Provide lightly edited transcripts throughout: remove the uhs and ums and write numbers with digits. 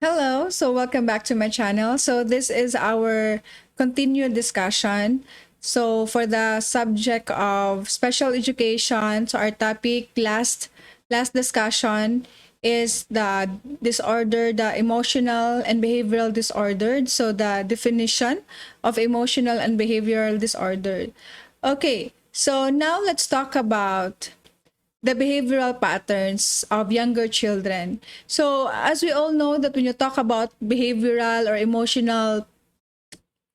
Hello, so welcome back to my channel. So this is our continued discussion. So for the subject of special education, so our topic last discussion is the disorder, the emotional and behavioral disorder. So the definition of emotional and behavioral disorder. Okay, so now let's talk about the behavioral patterns of younger children. So, as we all know that when you talk about behavioral or emotional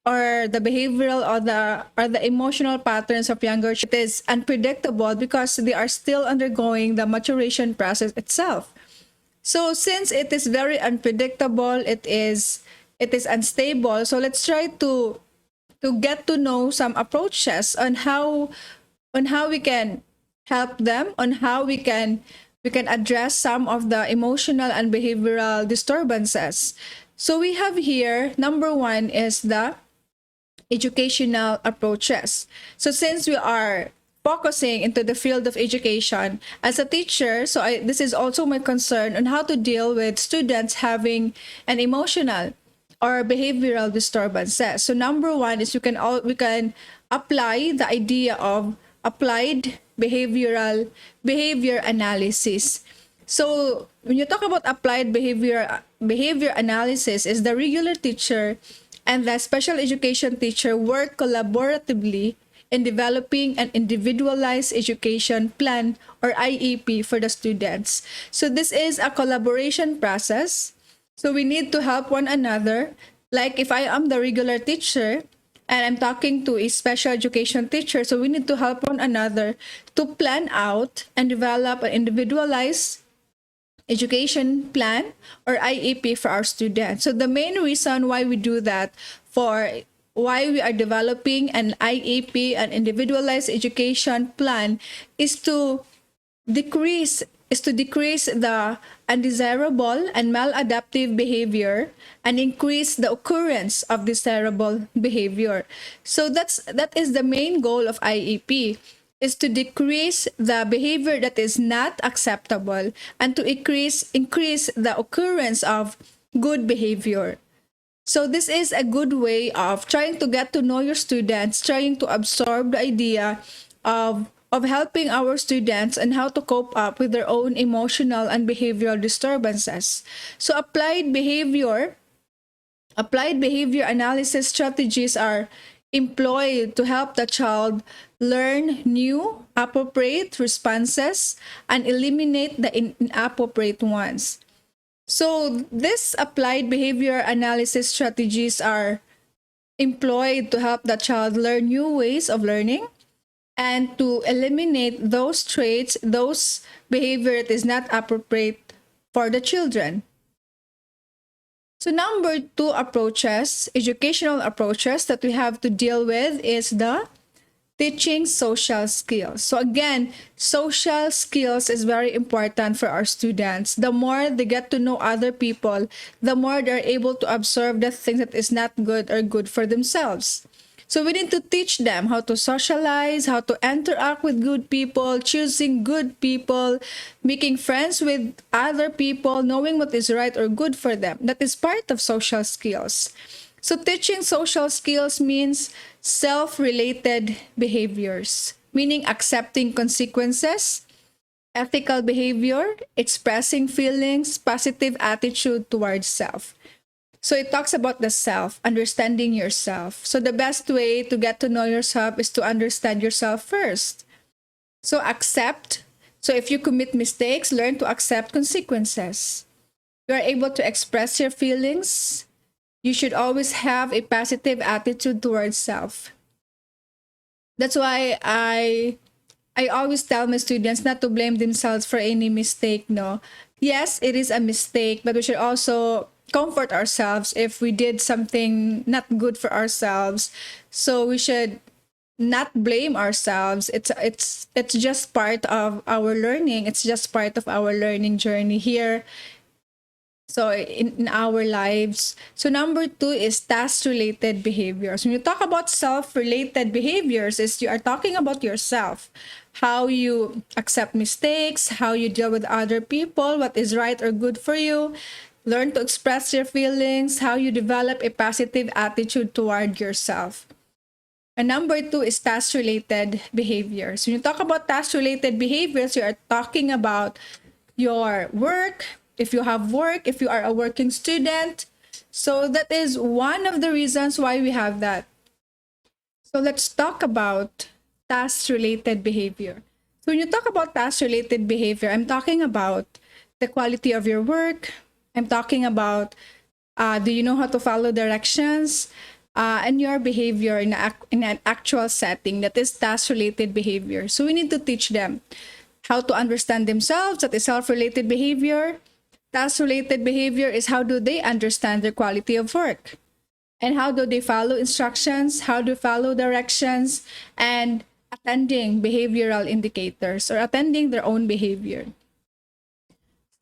or the behavioral or the emotional patterns of younger children, it is unpredictable because they are still undergoing the maturation process itself. So, since it is very unpredictable, it is unstable. So, let's try to get to know some approaches on how we can help them, on how we can address some of the emotional and behavioral disturbances. So we have here, number one is the educational approaches. So since we are focusing into the field of education as a teacher, so this is also my concern on how to deal with students having an emotional or behavioral disturbances. So number one is we can apply the idea of applied behavior analysis. So when you talk about applied behavior analysis, is the regular teacher and the special education teacher work collaboratively in developing an individualized education plan or IEP for the students. So this is a collaboration process. So we need to help one another. Like if I am the regular teacher and I'm talking to a special education teacher, so we need to help one another to plan out and develop an individualized education plan or IEP for our students. So the main reason why we do that, for why we are developing an IEP, an individualized education plan, is to decrease the undesirable and maladaptive behavior and increase the occurrence of desirable behavior. So that is the main goal of IEP, is to decrease the behavior that is not acceptable and to increase the occurrence of good behavior. So this is a good way of trying to get to know your students, trying to absorb the idea of helping our students and how to cope up with their own emotional and behavioral disturbances. So applied behavior analysis strategies are employed to help the child learn new appropriate responses and eliminate the inappropriate ones. So these applied behavior analysis strategies are employed to help the child learn new ways of learning and to eliminate those traits, those behavior that is not appropriate for the children. So number two approaches, educational approaches that we have to deal with, is the teaching social skills. So again, social skills is very important for our students. The more they get to know other people, the more they're able to observe the things that is not good or good for themselves. So we need to teach them how to socialize, how to interact with good people, choosing good people, making friends with other people, knowing what is right or good for them. That is part of social skills. So teaching social skills means self-related behaviors, meaning accepting consequences, ethical behavior, expressing feelings, positive attitude towards self. So it talks about the self, understanding yourself. So the best way to get to know yourself is to understand yourself first. So accept. So if you commit mistakes, learn to accept consequences. You are able to express your feelings. You should always have a positive attitude towards self. That's why I always tell my students not to blame themselves for any mistake, no. Yes, it is a mistake, but we should also comfort ourselves if we did something not good for ourselves. So we should not blame ourselves. It's just part of our learning. It's just part of our learning journey here. So in our lives. So number two is task-related behaviors. When you talk about self-related behaviors, is you are talking about yourself, how you accept mistakes, how you deal with other people, what is right or good for you. learn to express your feelings, how you develop a positive attitude toward yourself. And number two is task-related behaviors. When you talk about task-related behaviors, you are talking about your work, if you have work, if you are a working student. So that is one of the reasons why we have that. So let's talk about task-related behavior. So when you talk about task-related behavior, I'm talking about the quality of your work. I'm talking about do you know how to follow directions? And your behavior in an actual setting, that is task-related behavior. So we need to teach them how to understand themselves, that is self-related behavior. Task-related behavior is how do they understand their quality of work? And how do they follow instructions? How do they follow directions? And attending behavioral indicators or attending their own behavior.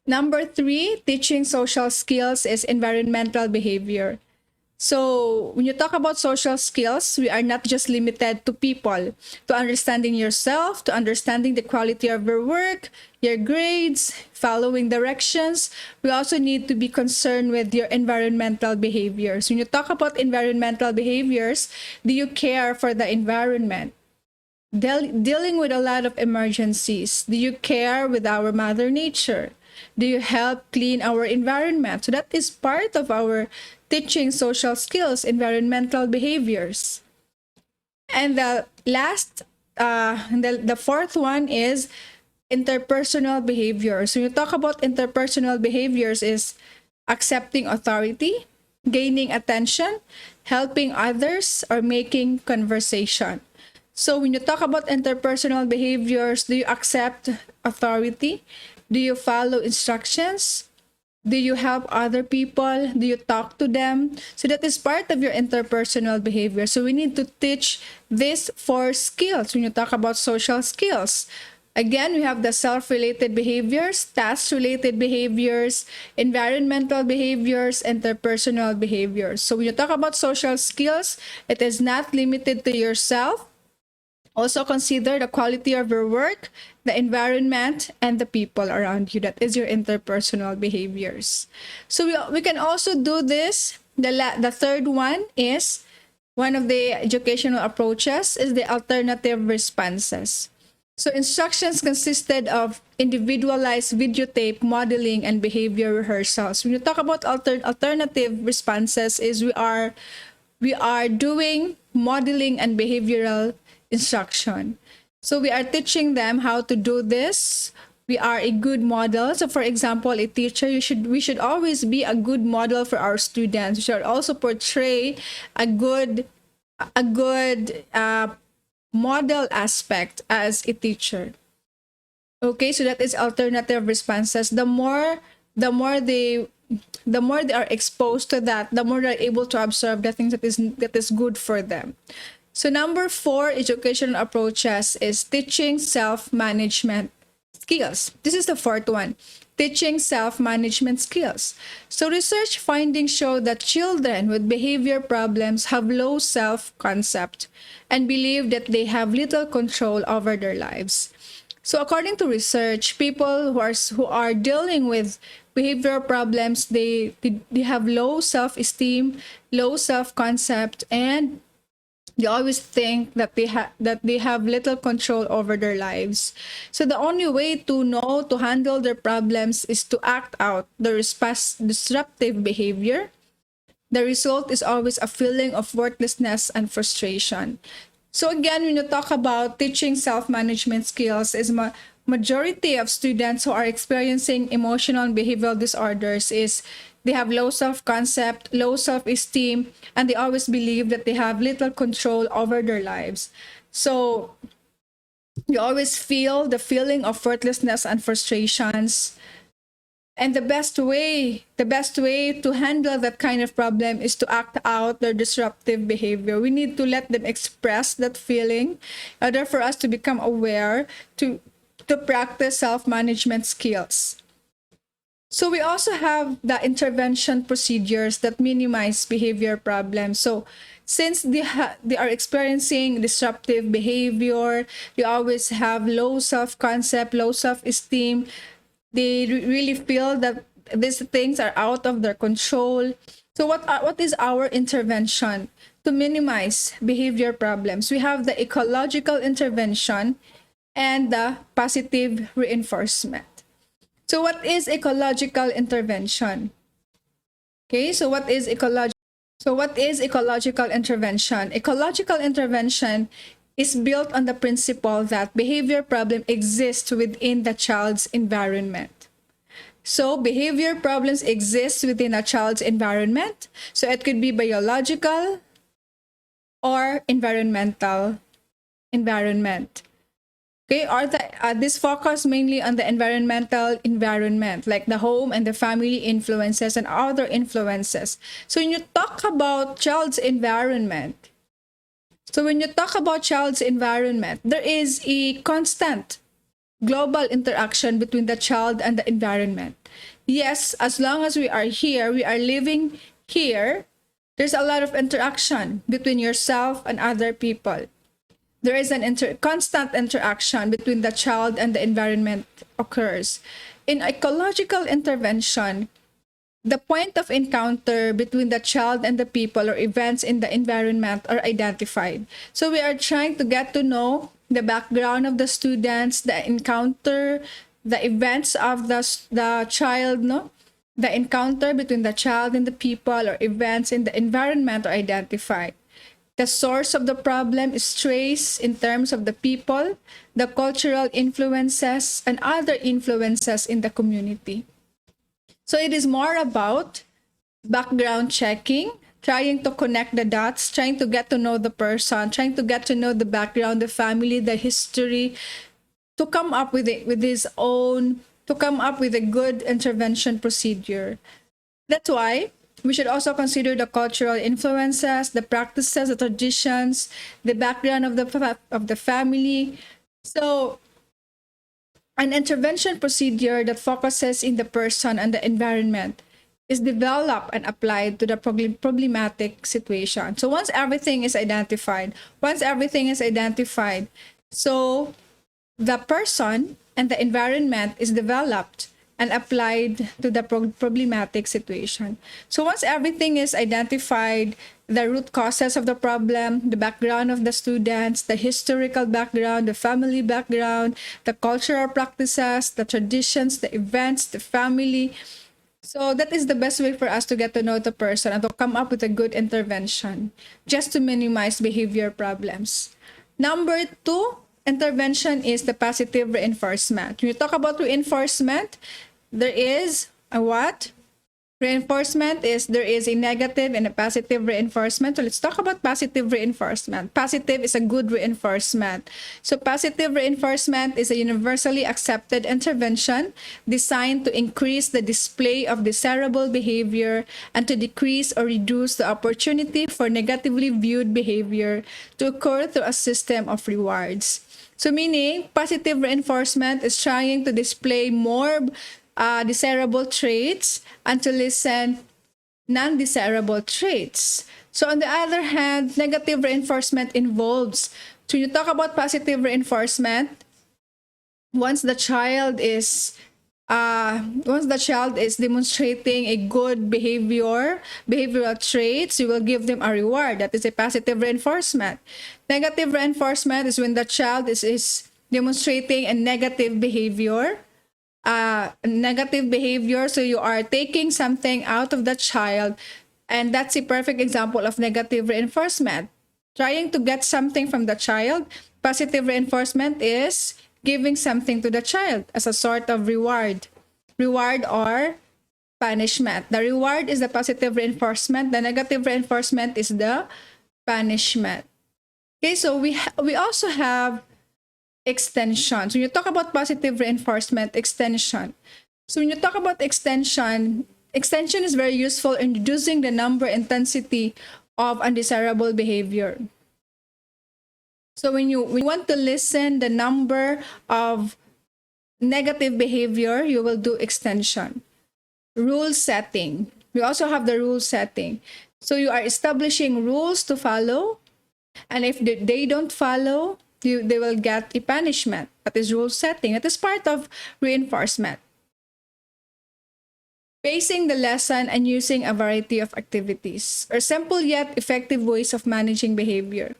Number three, teaching social skills is environmental behavior. So when you talk about social skills, we are not just limited to people, to understanding yourself, to understanding the quality of your work, your grades, following directions. We also need to be concerned with your environmental behaviors. When you talk about environmental behaviors, do you care for the environment? Dealing with a lot of emergencies. Do you care with our Mother Nature? Do you help clean our environment? So that is part of our teaching social skills, environmental behaviors. And the last, the fourth one is interpersonal behaviors. So when you talk about interpersonal behaviors is accepting authority, gaining attention, helping others, or making conversation. So when you talk about interpersonal behaviors, do you accept authority? Do you follow instructions? Do you help other people? Do you talk to them? So that is part of your interpersonal behavior. So we need to teach these four skills when you talk about social skills. Again, we have the self-related behaviors, task-related behaviors, environmental behaviors, interpersonal behaviors. So when you talk about social skills, it is not limited to yourself. Also consider the quality of your work, the environment, and the people around you. That is your interpersonal behaviors. So we can also do this. The third one is, one of the educational approaches is the alternative responses. So instructions consisted of individualized videotape modeling and behavior rehearsals. When you talk about alternative responses is we are doing modeling and behavioral instruction. So we are teaching them how to do this. We are a good model. So for example, a teacher, we should always be a good model for our students. We should also portray a good model aspect as a teacher. Okay, so that is alternative responses. The more they are exposed to that, the more they're able to observe the things that is good for them. So number 4 educational approaches is teaching self-management skills. This is the fourth one, teaching self-management skills. So research findings show that children with behavior problems have low self-concept and believe that they have little control over their lives. So according to research, people who are dealing with behavioral problems, they have low self-esteem, low self-concept, and they always think that they have little control over their lives. So the only way to know to handle their problems is to act out the disruptive behavior. The result is always a feeling of worthlessness and frustration. So again, when you talk about teaching self-management skills, is majority of students who are experiencing emotional and behavioral disorders is they have low self-concept, low self-esteem, and they always believe that they have little control over their lives. So you always feel the feeling of worthlessness and frustrations. And the best way to handle that kind of problem is to act out their disruptive behavior. We need to let them express that feeling in order for us to become aware, to practice self-management skills. So we also have the intervention procedures that minimize behavior problems. So since they are experiencing disruptive behavior, they always have low self-concept, low self-esteem, they really feel that these things are out of their control. So what is our intervention to minimize behavior problems? We have the ecological intervention and the positive reinforcement. So what is ecological intervention? Okay, so what is ecological intervention? Ecological intervention is built on the principle that behavior problem exists within the child's environment. So behavior problems exist within a child's environment. So it could be biological or environmental environment. Okay, or this focus mainly on the environmental environment, like the home and the family influences and other influences. So when you talk about child's environment, there is a constant global interaction between the child and the environment. Yes, as long as we are here, we are living here, there's a lot of interaction between yourself and other people. There is an constant interaction between the child and the environment occurs. In ecological intervention, the point of encounter between the child and the people or events in the environment are identified. So we are trying to get to know the background of the students, the encounter, the events of the child, no? The encounter between the child and the people or events in the environment are identified. The source of the problem is traced in terms of the people, the cultural influences, and other influences in the community. So it is more about background checking, trying to connect the dots, trying to get to know the person, trying to get to know the background, the family, the history, to come up with a good intervention procedure. That's why we should also consider the cultural influences, the practices, the traditions, the background of the family. So an intervention procedure that focuses in the person and the environment is developed and applied to the problematic situation. So once everything is identified, so the person and the environment is developed and applied to the problematic situation. So once everything is identified, the root causes of the problem, the background of the students, the historical background, the family background, the cultural practices, the traditions, the events, the family. So that is the best way for us to get to know the person and to come up with a good intervention just to minimize behavior problems. Number 2, intervention is the positive reinforcement. When you talk about reinforcement, there is a what? Reinforcement is there is a negative and a positive reinforcement. So let's talk about positive reinforcement. Positive is a good reinforcement. So positive reinforcement is a universally accepted intervention designed to increase the display of desirable behavior and to decrease or reduce the opportunity for negatively viewed behavior to occur through a system of rewards. So meaning positive reinforcement is trying to display more desirable traits and to lessen non-desirable traits. So on the other hand, negative reinforcement involves, so you talk about positive reinforcement, once the child is demonstrating a good behavioral traits, you will give them a reward. That is a positive reinforcement. Negative reinforcement is when the child is demonstrating a negative behavior. So you are taking something out of the child, and that's a perfect example of negative reinforcement. Trying to get something from the child. Positive reinforcement is giving something to the child as a sort of reward or punishment. The reward is the positive reinforcement, the negative reinforcement is the punishment. Okay, so we also have extension. So when you talk about positive reinforcement, extension. So when you talk about extension is very useful in reducing the number intensity of undesirable behavior. So when you want to lessen the number of negative behavior, you will do extension. Rule setting. We also have the rule setting. So you are establishing rules to follow, and if they don't follow, they will get a punishment. That is rule setting. That is part of reinforcement. pacing the lesson and using a variety of activities, or simple yet effective ways of managing behavior.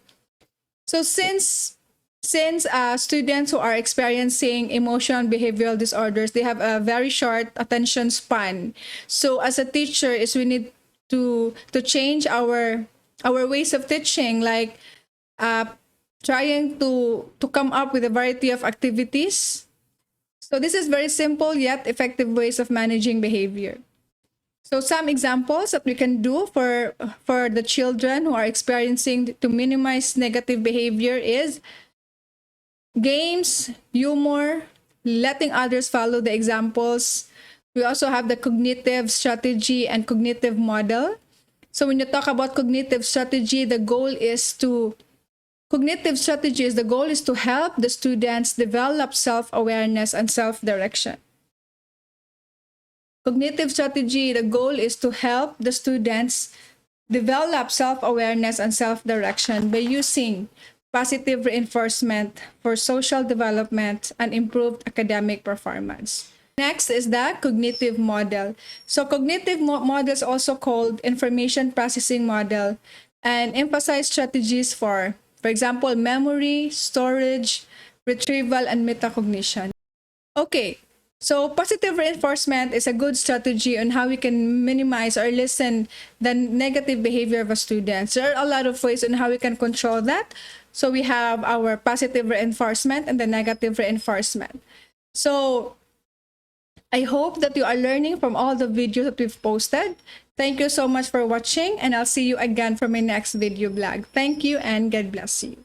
So since students who are experiencing emotional behavioral disorders, they have a very short attention span. So as a teacher, is we need to change our ways of teaching, like trying to come up with a variety of activities. So this is very simple yet effective ways of managing behavior. So some examples that we can do for the children who are experiencing to minimize negative behavior is games, humor, letting others follow the examples. We also have the cognitive strategy and cognitive model. So when you talk about cognitive strategy, the goal is to help the students develop self-awareness and self-direction. Cognitive strategy, the goal is to help the students develop self-awareness and self-direction by using positive reinforcement for social development and improved academic performance. Next is the cognitive model. So cognitive model is also called information processing model and emphasize strategies for example, memory, storage, retrieval, and metacognition. Okay, so positive reinforcement is a good strategy on how we can minimize or lessen the negative behavior of a student. There are a lot of ways on how we can control that. So we have our positive reinforcement and the negative reinforcement. So I hope that you are learning from all the videos that we've posted. Thank you so much for watching, and I'll see you again for my next video blog. Thank you and God bless you.